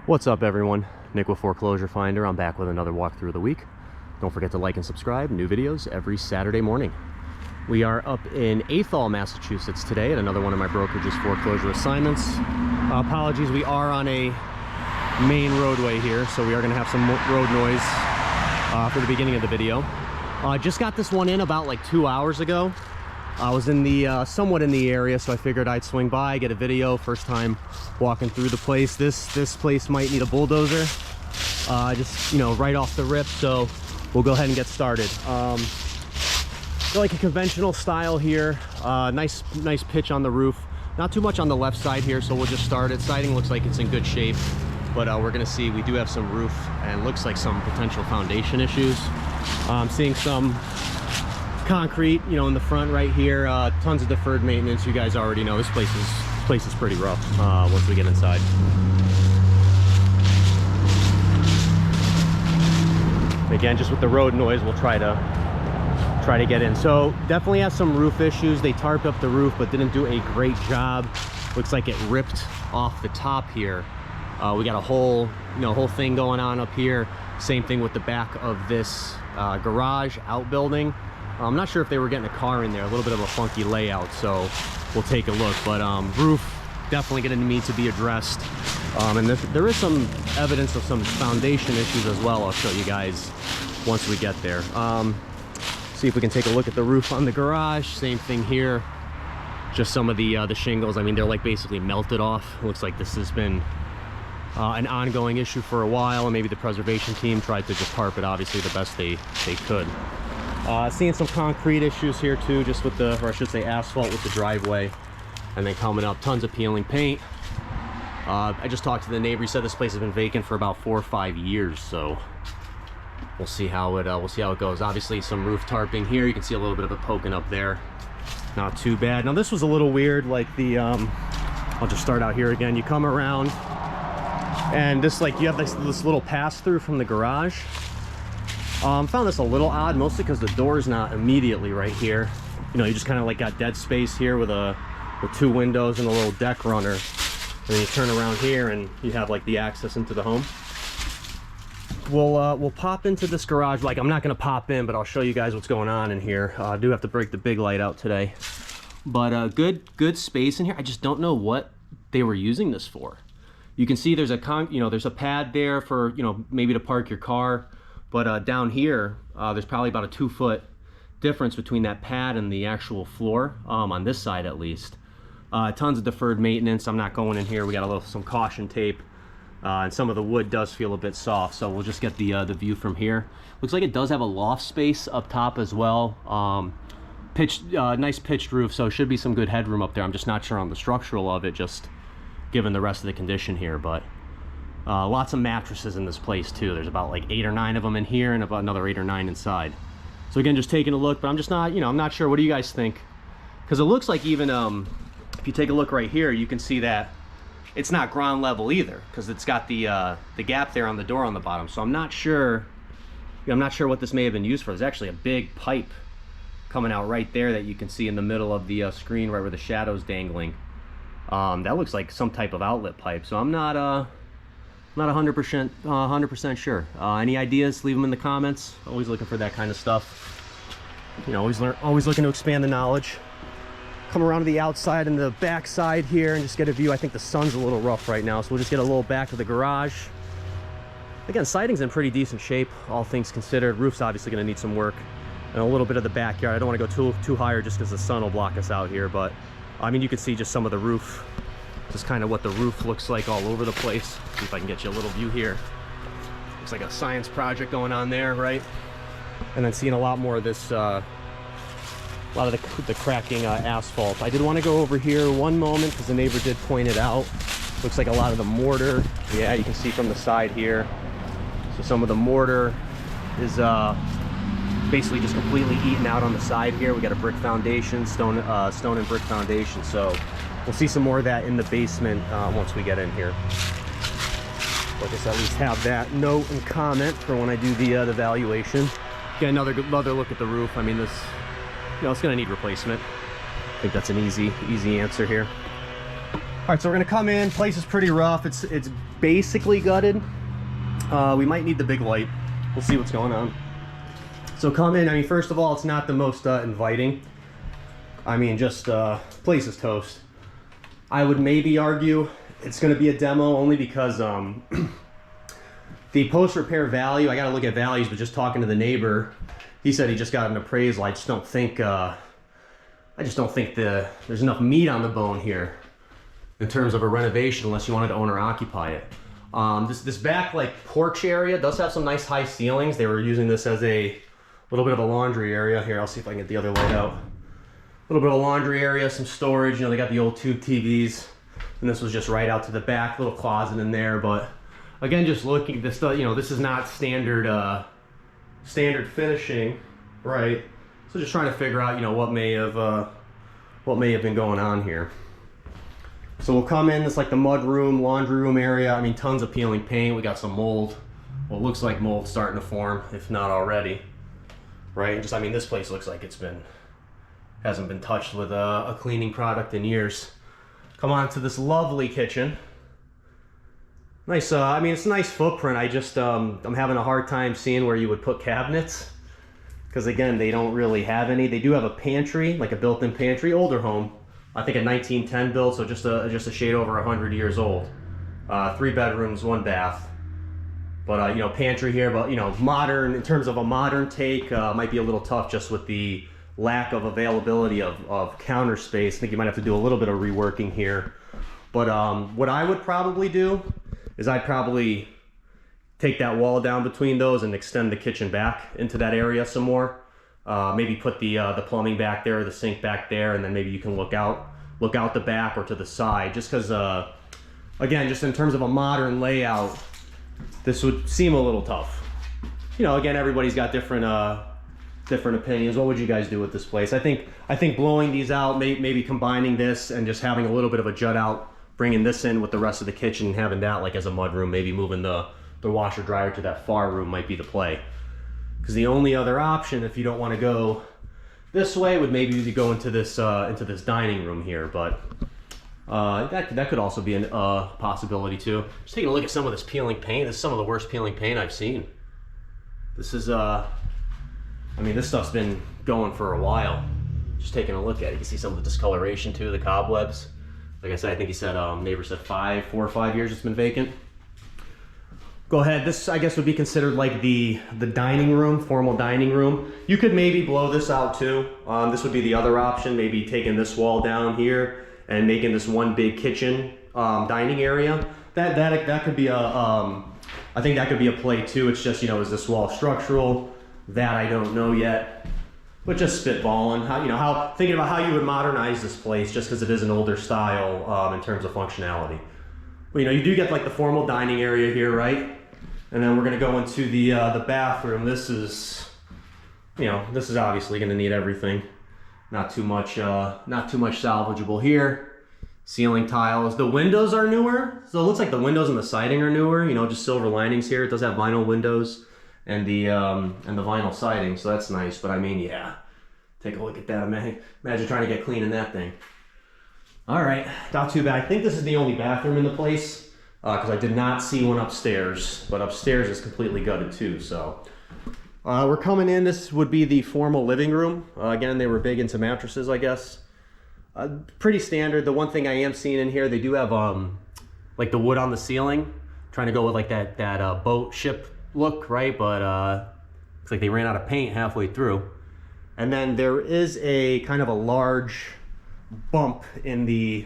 What's up, everyone? Nick with Foreclosure Finder. I'm back with another walkthrough of the week. Don't forget to like and subscribe. New videos every Saturday morning. We are up in Athol, Massachusetts today at another one of my brokerage's foreclosure assignments. Apologies, we are on a main roadway here, so we are going to have some road noise for the beginning of the video. Just got this one in about like 2 hours ago. I was in the somewhat in the area, so I figured I'd swing by, get a video. First time walking through the place. This place might need a bulldozer, just, you know, right off the rip. So we'll go ahead and get started. Like a conventional style here. Nice pitch on the roof. Not too much on the left side here, so we'll just start it. Siding looks like it's in good shape, but we're gonna see. We do have some roof and looks like some potential foundation issues. Seeing some concrete, you know, in the front right here. Tons of deferred maintenance. You guys already know this place is pretty rough once we get inside. Again, just with the road noise, we'll try to get in. So definitely has some roof issues. They tarped up the roof but didn't do a great job. Looks like it ripped off the top here. We got a whole thing going on up here. Same thing with the back of this garage outbuilding. I'm not sure if they were getting a car in there. A little bit of a funky layout, so we'll take a look. But roof definitely going to need to be addressed. And there is some evidence of some foundation issues as well. I'll show you guys once we get there. See if we can take a look at the roof on the garage. Same thing here. Just some of the shingles. I mean, they're like basically melted off. Looks like this has been an ongoing issue for a while, and maybe the preservation team tried to just tarp it obviously the best they could. Seeing some concrete issues here too, just with the, or I should say asphalt with the driveway, and then coming up, tons of peeling paint. I just talked to the neighbor. He said this place has been vacant for about 4 or 5 years, so we'll see how it goes. Obviously some roof tarping here. You can see a little bit of it poking up there. Not too bad. Now this was a little weird, like the I'll just start out here again. You come around and this, like, you have this little pass through from the garage. Found this a little odd, mostly because the door's not immediately right here. You know, you just kind of like got dead space here with 2 windows and a little deck runner. And then you turn around here and you have like the access into the home. We'll pop into this garage. Like, I'm not gonna pop in, but I'll show you guys what's going on in here. I do have to break the big light out today, but good space in here. I just don't know what they were using this for. You can see there's there's a pad there for, you know, maybe to park your car. But down here, there's probably about a 2-foot difference between that pad and the actual floor, on this side at least. Tons of deferred maintenance. I'm not going in here. We got some caution tape, and some of the wood does feel a bit soft, so we'll just get the view from here. Looks like it does have a loft space up top as well. Nice pitched roof, so should be some good headroom up there. I'm just not sure on the structural of it, just given the rest of the condition here, but lots of mattresses in this place too. There's about like 8 or 9 of them in here and about another 8 or 9 inside. So again, just taking a look, but I'm just not, I'm not sure. What do you guys think? Because it looks like even if you take a look right here, you can see that it's not ground level either, because it's got the gap there on the door on the bottom. So I'm not sure what this may have been used for. There's actually a big pipe coming out right there that you can see in the middle of the screen, right where the shadow's dangling. That looks like some type of outlet pipe. So I'm not 100% sure. Any ideas? Leave them in the comments. Always looking for that kind of stuff. You know, always looking to expand the knowledge. Come around to the outside and the back side here and just get a view. I think the sun's a little rough right now, so we'll just get a little back of the garage. Again, siding's in pretty decent shape, all things considered. Roof's obviously going to need some work, and a little bit of the backyard. I don't want to go too higher just because the sun will block us out here, but I mean, you can see just some of the roof. Just kind of what the roof looks like all over the place. See if I can get you a little view here. Looks like a science project going on there, right? And then seeing a lot more of this, a lot of the cracking asphalt. I did want to go over here one moment because the neighbor did point it out. Looks like a lot of the mortar. Yeah, you can see from the side here. So some of the mortar is basically just completely eaten out on the side here. We got a brick foundation, stone and brick foundation. So we'll see some more of that in the basement once we get in here. But just at least have that note and comment for when I do the valuation. Get another look at the roof. I mean, this, it's going to need replacement. I think that's an easy answer here. All right, so we're gonna come in. Place is pretty rough. It's basically gutted. We might need the big light. We'll see what's going on. So come in. I mean, first of all, it's not the most inviting. I mean, just place is toast. I would maybe argue it's gonna be a demo only because the post repair value. I gotta look at values, but just talking to the neighbor, he said he just got an appraisal. I just don't think there's enough meat on the bone here in terms of a renovation unless you wanted to own or occupy it. This back like porch area does have some nice high ceilings. They were using this as a little bit of a laundry area. Here, I'll see if I can get the other light out. A little bit of a laundry area, some storage. You know, they got the old tube TVs, and this was just right out to the back, little closet in there. But again, just looking, this, you know, this is not standard finishing, right? So just trying to figure out, you know, what may have been going on here. So we'll come in, it's like the mud room, laundry room area. I mean, tons of peeling paint. We got some mold. Well, it looks like mold starting to form, if not already, right? Just, I mean, this place looks like hasn't been touched with a cleaning product in years. Come on to this lovely kitchen. Nice, I mean, it's a nice footprint. I just, I'm having a hard time seeing where you would put cabinets. Because again, they don't really have any. They do have a pantry, like a built-in pantry, older home. I think a 1910 build, so just a shade over 100 years old. 3 bedrooms, 1 bath. But you know, pantry here, but you know, modern, in terms of a modern take, might be a little tough just with the lack of availability of counter space. I think you might have to do a little bit of reworking here. But what I would probably do is I'd probably take that wall down between those and extend the kitchen back into that area some more. Maybe put the plumbing back there, or the sink back there, and then maybe you can look out the back or to the side. Just because, again, just in terms of a modern layout, this would seem a little tough. You know, again, everybody's got different opinions. What would you guys do with this place? I think blowing these out, maybe combining this and just having a little bit of a jut out, bringing this in with the rest of the kitchen and having that like as a mud room, maybe moving the washer dryer to that far room might be the play. Because the only other option, if you don't want to go this way, would maybe be go into this dining room here. But that could also be a possibility too. Just taking a look at some of this peeling paint. This is some of the worst peeling paint I've seen. This is I mean, this stuff's been going for a while. Just taking a look at it, you can see some of the discoloration too, the cobwebs. Like I said, I think he said neighbor said 4 or 5 years it's been vacant. Go ahead. This, I guess, would be considered like the dining room, formal dining room. You could maybe blow this out too. This would be the other option, maybe taking this wall down here and making this one big kitchen dining area. That could be I think that could be a play too. It's just, you know, is this wall structural? That I don't know yet. But just spitballing, thinking about how you would modernize this place, just because it is an older style in terms of functionality. But, you know, you do get like the formal dining area here, right? And then we're gonna go into the bathroom. This is obviously gonna need everything. Not too much salvageable here. Ceiling tiles. The windows are newer, so it looks like the windows and the siding are newer. You know, just silver linings here. It does have vinyl windows and the vinyl siding, so that's nice. But I mean, yeah, take a look at that. Imagine trying to get clean in that thing. All right, not too bad. I think this is the only bathroom in the place. Because I did not see one upstairs, but upstairs is completely gutted too. So we're coming in. This would be the formal living room. Again, they were big into mattresses, I guess. Pretty standard. The one thing I am seeing in here, they do have like the wood on the ceiling, trying to go with like that boat ship look, right? But looks like they ran out of paint halfway through. And then there is a kind of a large bump in the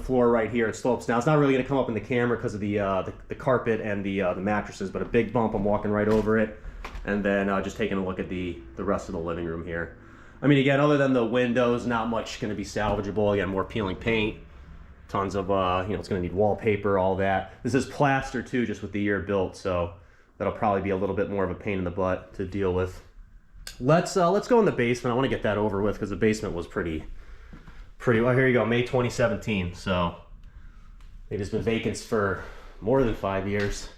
floor right here. It slopes. Now it's not really going to come up in the camera because of the carpet and the mattresses, but a big bump. I'm walking right over it, and then just taking a look at the rest of the living room here. I mean, again, other than the windows, not much going to be salvageable. Again, more peeling paint, tons of it's going to need wallpaper, all that. This is plaster too, just with the year built, so that'll probably be a little bit more of a pain in the butt to deal with. Let's go in the basement. I want to get that over with because the basement was pretty well. Here you go, May 2017. So it has been vacant for more than 5 years.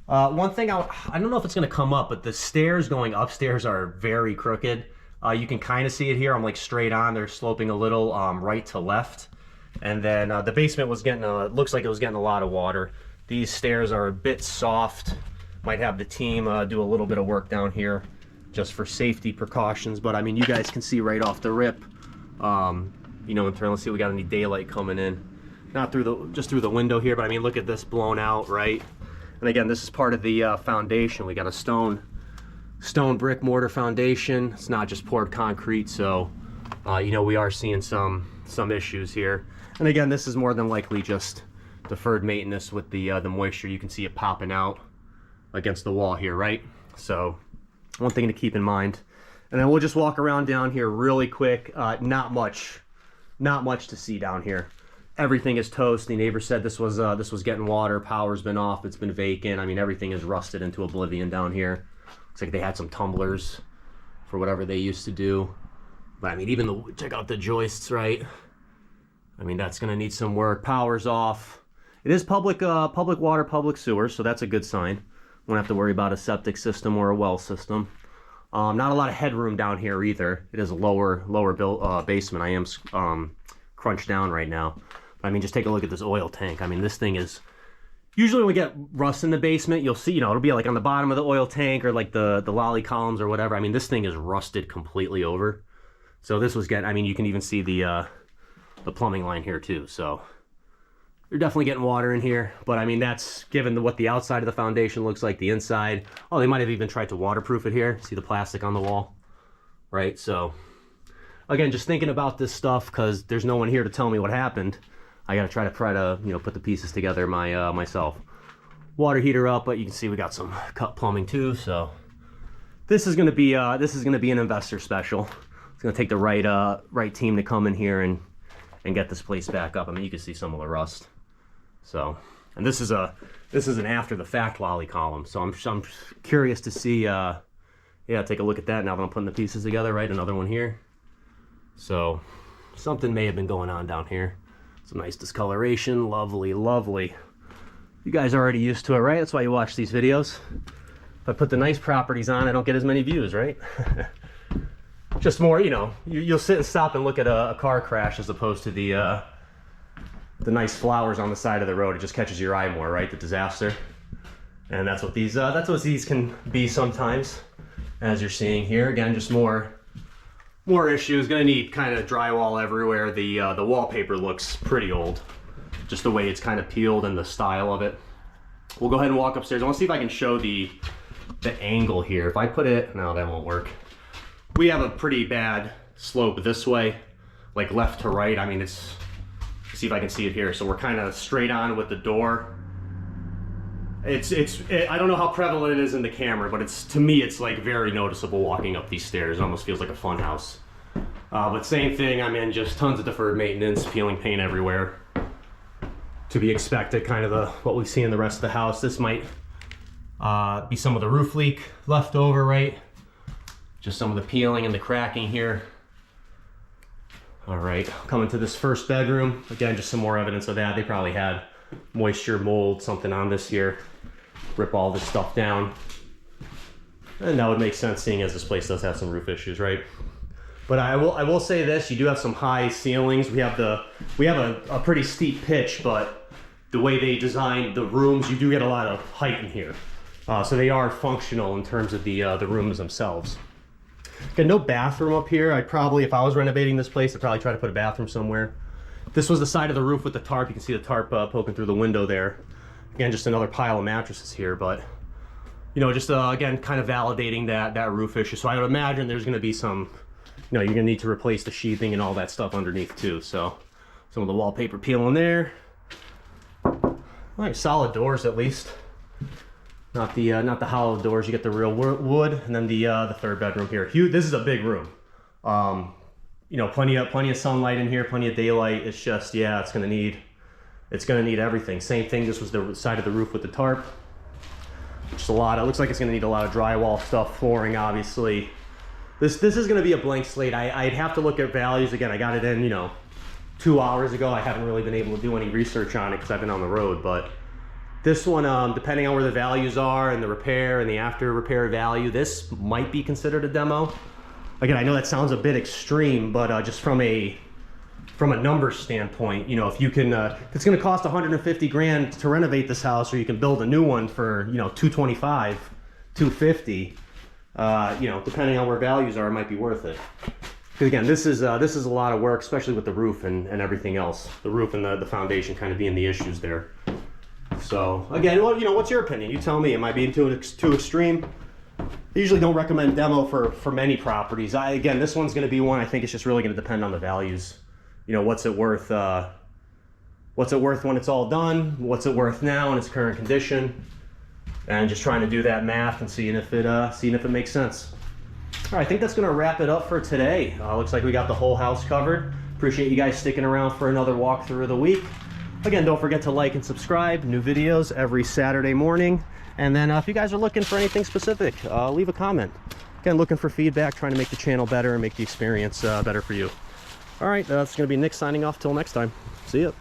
One thing I don't know if it's going to come up, but the stairs going upstairs are very crooked. You can kind of see it here. I'm like straight on. They're sloping a little right to left. And then the basement was getting, it looks like it was getting a lot of water. These stairs are a bit soft. Might have the team do a little bit of work down here just for safety precautions. But I mean, you guys can see right off the rip, you know, in turn, let's see if we got any daylight coming in. Not through the, just through the window here, but I mean, look at this blown out, right? And again, this is part of the foundation. We got a stone brick mortar foundation. It's not just poured concrete, so you know, we are seeing some issues here. And again, this is more than likely just deferred maintenance with the moisture. You can see it popping out against the wall here, right? So one thing to keep in mind. And then we'll just walk around down here really quick. Not much to see down here. Everything is toast. The neighbor said this was getting water. Power's been off. It's been vacant. I mean, everything is rusted into oblivion down here. Looks like they had some tumblers for whatever they used to do. But I mean, even the, check out the joists, right? I mean, that's gonna need some work. Power's off. It is public water, public sewer, so that's a good sign. Won't have to worry about a septic system or a well system. Not a lot of headroom down here either. It is a lower built basement. I am crunched down right now. But, I mean, just take a look at this oil tank. I mean, this thing is, usually when we get rust in the basement, you'll see, you know, it'll be like on the bottom of the oil tank or like the lolly columns or whatever. I mean, this thing is rusted completely over. So this was getting, I mean, you can even see the plumbing line here too. So you're definitely getting water in here. But I mean, that's given what the outside of the foundation looks like, the inside. Oh, they might have even tried to waterproof it here. See the plastic on the wall, right? So again, just thinking about this stuff because there's no one here to tell me what happened. I got to try to you know, put the pieces together myself. Water heater up, but you can see we got some cut plumbing too. So this is going to be an investor special. It's going to take the right team to come in here and get this place back up. I mean, you can see some of the rust. So, and this is an after the fact lolly column. So I'm curious to see. Yeah, take a look at that now that I'm putting the pieces together. Right, another one here. So something may have been going on down here. Some nice discoloration, lovely, lovely. You guys are already used to it, right? That's why you watch these videos. If I put the nice properties on, I don't get as many views, right? Just more, you know, you'll sit and stop and look at a car crash as opposed to the nice flowers on the side of the road. It just catches your eye more, right? The disaster. And that's what these can be sometimes, as you're seeing here. Again, just more issues. Gonna need kind of drywall everywhere. The wallpaper looks pretty old, just the way it's kind of peeled and the style of it. We'll go ahead and walk upstairs. I want to see if I can show the angle here. If I put it, no, that won't work. We have a pretty bad slope this way, like left to right. I mean, it's, see if I can see it here. So we're kind of straight on with the door. I don't know how prevalent it is in the camera, but to me, it's like very noticeable walking up these stairs. It almost feels like a fun house. But same thing, I'm in just tons of deferred maintenance, peeling paint everywhere. To be expected, kind of what we see in the rest of the house. This might be some of the roof leak left over, right? Just some of the peeling and the cracking here. All right, coming to this first bedroom. Again, just some more evidence of that. They probably had moisture, mold, something on this here. Rip all this stuff down. And that would make sense seeing as this place does have some roof issues, right? But I will say this, you do have some high ceilings. We have a pretty steep pitch, but the way they designed the rooms, you do get a lot of height in here. So they are functional in terms of the rooms themselves. Got no bathroom up here. I'd probably, if I was renovating this place, I'd probably try to put a bathroom somewhere. This was the side of the roof with the tarp. You can see the tarp poking through the window there. Again, just another pile of mattresses here, but you know, just again, kind of validating that roof issue. So I would imagine there's going to be some, you know, you're going to need to replace the sheathing and all that stuff underneath too. So some of the wallpaper peeling there. All right, solid doors at least. Not the hollow doors. You get the real wood, and then the third bedroom here. This is a big room. You know, plenty of sunlight in here, plenty of daylight. It's just, yeah, it's gonna need everything. Same thing. This was the side of the roof with the tarp. Just a lot. It looks like it's gonna need a lot of drywall stuff, flooring, obviously. This is gonna be a blank slate. I'd have to look at values again. I got it in, you know, 2 hours ago. I haven't really been able to do any research on it because I've been on the road, but. This one, depending on where the values are and the repair and the after repair value, this might be considered a demo. Again, I know that sounds a bit extreme, but just from a from a numbers standpoint, you know, if you can, if it's going to cost 150 grand to renovate this house, or you can build a new one for, you know, 225, 250, you know, depending on where values are, it might be worth it. Because again, this is a lot of work, especially with the roof and everything else. The roof and the foundation kind of being the issues there. So again, well, you know, what's your opinion? You tell me. Am I being too extreme? I usually don't recommend demo for many properties. Again, this one's going to be one. I think it's just really going to depend on the values. You know, what's it worth? What's it worth when it's all done? What's it worth now in its current condition? And just trying to do that math and seeing if it makes sense. All right, I think that's going to wrap it up for today. Looks like we got the whole house covered. Appreciate you guys sticking around for another walkthrough of the week. Again, don't forget to like and subscribe. New videos every Saturday morning. And then if you guys are looking for anything specific, leave a comment. Again, looking for feedback, trying to make the channel better and make the experience better for you. All right, that's going to be Nick signing off till next time. See ya.